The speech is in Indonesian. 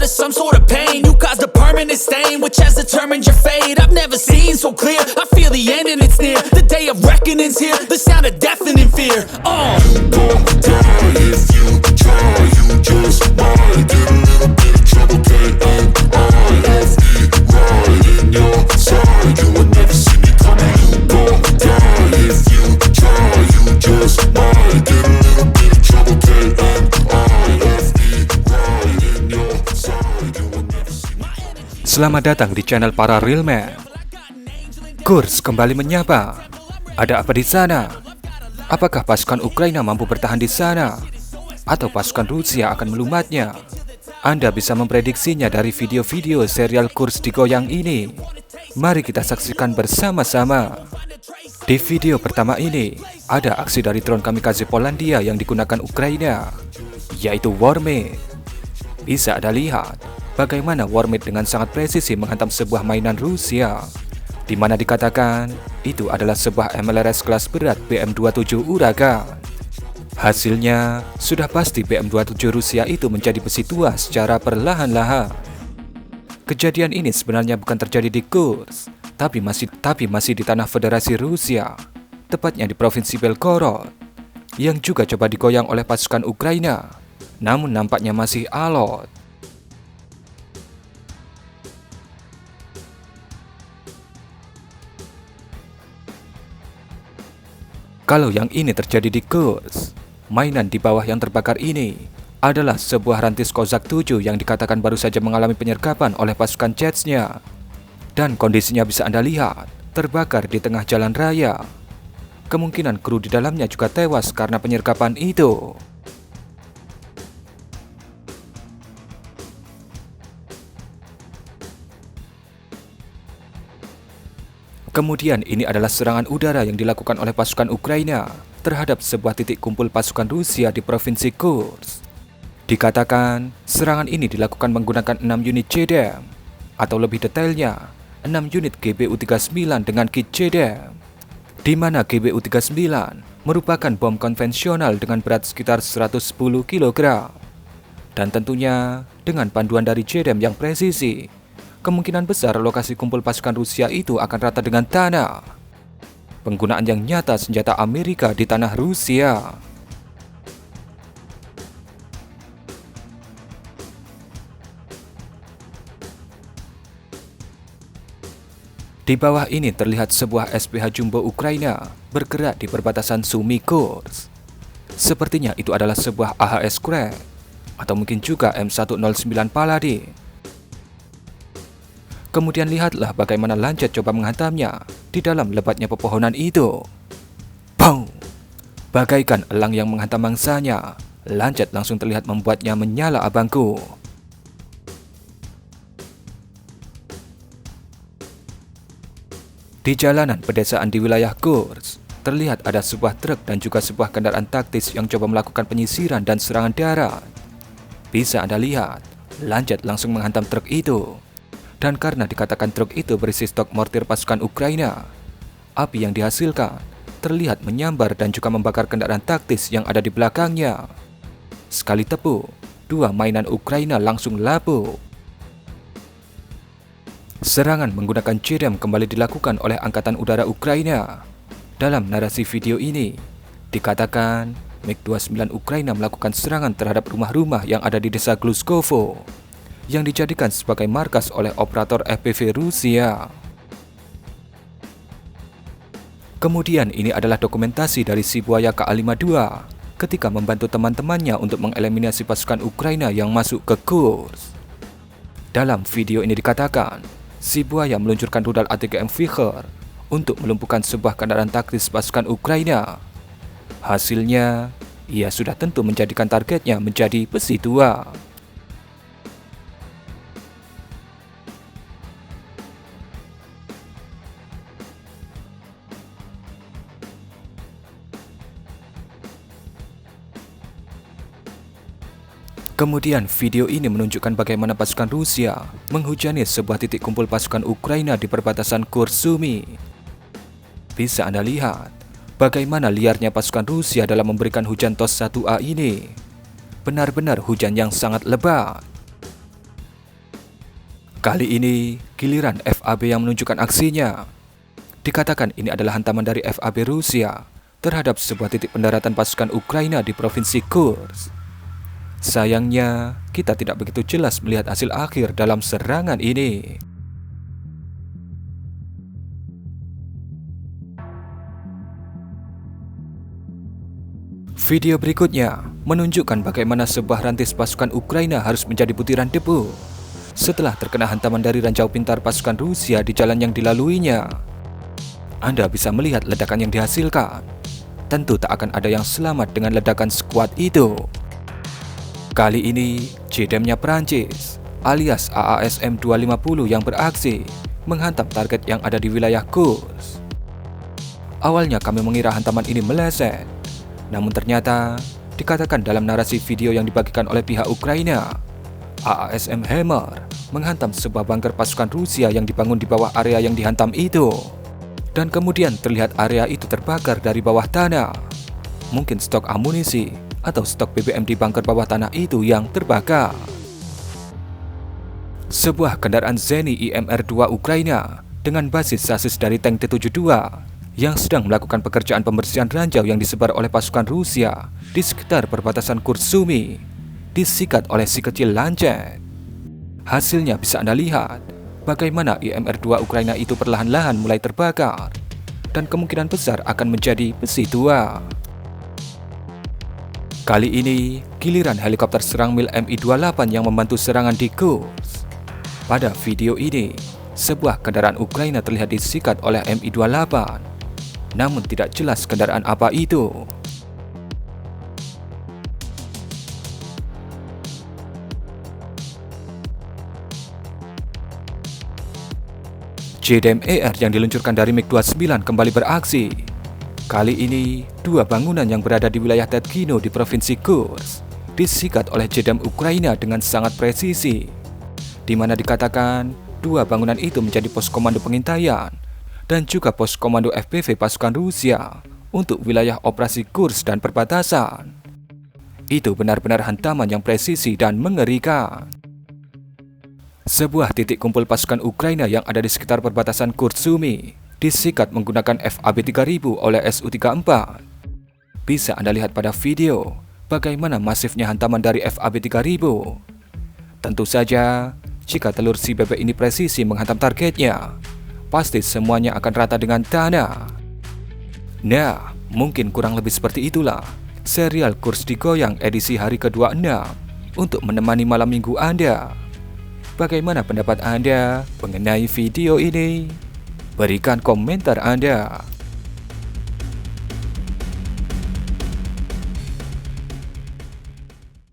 of some sort of pain. You caused a permanent stain, which has determined your fate. I've never seen so clear, I feel the end and it's near. The day of reckoning's here, the sound of deafening fear. You won't die if you try, you just might get a little bit of trouble, K-N-I-F-E, right in your side. You will never see me coming. You won't die if you try, you just might get a little bit of trouble, K-N-I-F-E, right in your side. You will never see me coming. Selamat datang di channel para real man. Kursk kembali menyapa. Ada apa di sana? Apakah pasukan Ukraina mampu bertahan di sana? Atau pasukan Rusia akan melumatnya? Anda bisa memprediksinya dari video-video serial Kursk digoyang ini. Mari kita saksikan bersama-sama. Di video pertama ini, ada aksi dari drone kamikaze Polandia yang digunakan Ukraina, yaitu Wormit. Bisa Anda lihat bagaimana Wormit dengan sangat presisi menghantam sebuah mainan Rusia, di mana dikatakan itu adalah sebuah MLRS kelas berat BM-27 Uragan. Hasilnya, sudah pasti BM-27 Rusia itu menjadi besi tua secara perlahan-lahan. Kejadian ini sebenarnya bukan terjadi di Kursk, tapi masih di tanah Federasi Rusia, tepatnya di Provinsi Belgorod, yang juga coba digoyang oleh pasukan Ukraina, namun nampaknya masih alot. Kalau yang ini terjadi di Kursk, mainan di bawah yang terbakar ini adalah sebuah rantis Kozak 7 yang dikatakan baru saja mengalami penyergapan oleh pasukan Chechnya. Dan kondisinya bisa Anda lihat, terbakar di tengah jalan raya. Kemungkinan kru di dalamnya juga tewas karena penyergapan itu. Kemudian ini adalah serangan udara yang dilakukan oleh pasukan Ukraina terhadap sebuah titik kumpul pasukan Rusia di Provinsi Kursk. Dikatakan serangan ini dilakukan menggunakan 6 unit JDAM, atau lebih detailnya 6 unit GBU-39 dengan kit JDAM, di mana GBU-39 merupakan bom konvensional dengan berat sekitar 110 kg. Dan tentunya dengan panduan dari JDAM yang presisi, kemungkinan besar lokasi kumpul pasukan Rusia itu akan rata dengan tanah. Penggunaan yang nyata senjata Amerika di tanah Rusia. Di bawah ini terlihat sebuah SPH Jumbo Ukraina bergerak di perbatasan Sumy Kursk. Sepertinya itu adalah sebuah AHS Krak, atau mungkin juga M109 Paladin. Kemudian lihatlah bagaimana Lancet coba menghantamnya di dalam lebatnya pepohonan itu. Bang! Bagaikan elang yang menghantam mangsanya, Lancet langsung terlihat membuatnya menyala abangku. Di jalanan pedesaan di wilayah Kursk, terlihat ada sebuah truk dan juga sebuah kendaraan taktis yang coba melakukan penyisiran dan serangan darat. Bisa Anda lihat, Lancet langsung menghantam truk itu. Dan karena dikatakan truk itu berisi stok mortir pasukan Ukraina, api yang dihasilkan terlihat menyambar dan juga membakar kendaraan taktis yang ada di belakangnya. Sekali tepuk, 2 mainan Ukraina langsung lapuk. Serangan menggunakan JDAM kembali dilakukan oleh Angkatan Udara Ukraina. Dalam narasi video ini, dikatakan MiG-29 Ukraina melakukan serangan terhadap rumah-rumah yang ada di desa Gluskovo, yang dijadikan sebagai markas oleh operator FPV Rusia. Kemudian ini adalah dokumentasi dari si buaya KA-52 ketika membantu teman-temannya untuk mengeliminasi pasukan Ukraina yang masuk ke Kursk. Dalam video ini dikatakan, si buaya meluncurkan rudal ATGM Vicher untuk melumpuhkan sebuah kendaraan taktis pasukan Ukraina. Hasilnya, ia sudah tentu menjadikan targetnya menjadi besi tua. Kemudian video ini menunjukkan bagaimana pasukan Rusia menghujani sebuah titik kumpul pasukan Ukraina di perbatasan Kursk Sumy. Bisa Anda lihat bagaimana liarnya pasukan Rusia dalam memberikan hujan TOS 1A ini. Benar-benar hujan yang sangat lebat. Kali ini, giliran FAB yang menunjukkan aksinya. Dikatakan ini adalah hantaman dari FAB Rusia terhadap sebuah titik pendaratan pasukan Ukraina di Provinsi Kursk. Sayangnya, kita tidak begitu jelas melihat hasil akhir dalam serangan ini. Video berikutnya menunjukkan bagaimana sebuah rantis pasukan Ukraina harus menjadi butiran debu setelah terkena hantaman dari ranjau pintar pasukan Rusia di jalan yang dilaluinya. Anda bisa melihat ledakan yang dihasilkan. Tentu tak akan ada yang selamat dengan ledakan sekuat itu. Kali ini, JDAM-nya Prancis alias AASM 250 yang beraksi menghantam target yang ada di wilayah Kursk. Awalnya kami mengira hantaman ini meleset, namun ternyata dikatakan dalam narasi video yang dibagikan oleh pihak Ukraina, AASM Hammer menghantam sebuah bunker pasukan Rusia yang dibangun di bawah area yang dihantam itu. Dan kemudian terlihat area itu terbakar dari bawah tanah. Mungkin stok amunisi atau stok BBM di bunker bawah tanah itu yang terbakar. Sebuah kendaraan Zeny IMR-2 Ukraina dengan basis sasis dari tank T-72 yang sedang melakukan pekerjaan pembersihan ranjau yang disebar oleh pasukan Rusia di sekitar perbatasan Kursk Sumy disikat oleh si kecil Lancet. Hasilnya bisa Anda lihat bagaimana IMR-2 Ukraina itu perlahan-lahan mulai terbakar dan kemungkinan besar akan menjadi besi tua. Kali ini, giliran helikopter serang Mil Mi-28 yang membantu serangan di Kursk. Pada video ini, sebuah kendaraan Ukraina terlihat disikat oleh Mi-28. Namun tidak jelas kendaraan apa itu. JDAM-ER yang diluncurkan dari MiG-29 kembali beraksi. Kali ini, dua bangunan yang berada di wilayah Tetkino di Provinsi Kursk disikat oleh JDAM Ukraina dengan sangat presisi, di mana dikatakan dua bangunan itu menjadi pos komando pengintaian dan juga pos komando FPV pasukan Rusia untuk wilayah operasi Kursk dan perbatasan. Itu benar-benar hantaman yang presisi dan mengerikan. Sebuah titik kumpul pasukan Ukraina yang ada di sekitar perbatasan Kursk Sumy disikat menggunakan FAB 3000 oleh Su-34. Bisa Anda lihat pada video bagaimana masifnya hantaman dari FAB 3000. Tentu saja, jika telur si bebek ini presisi menghantam targetnya, pasti semuanya akan rata dengan tanah. Nah, mungkin kurang lebih seperti itulah serial Kursk Digoyang edisi hari ke-26 untuk menemani malam minggu Anda. Bagaimana pendapat Anda mengenai video ini? Berikan komentar Anda.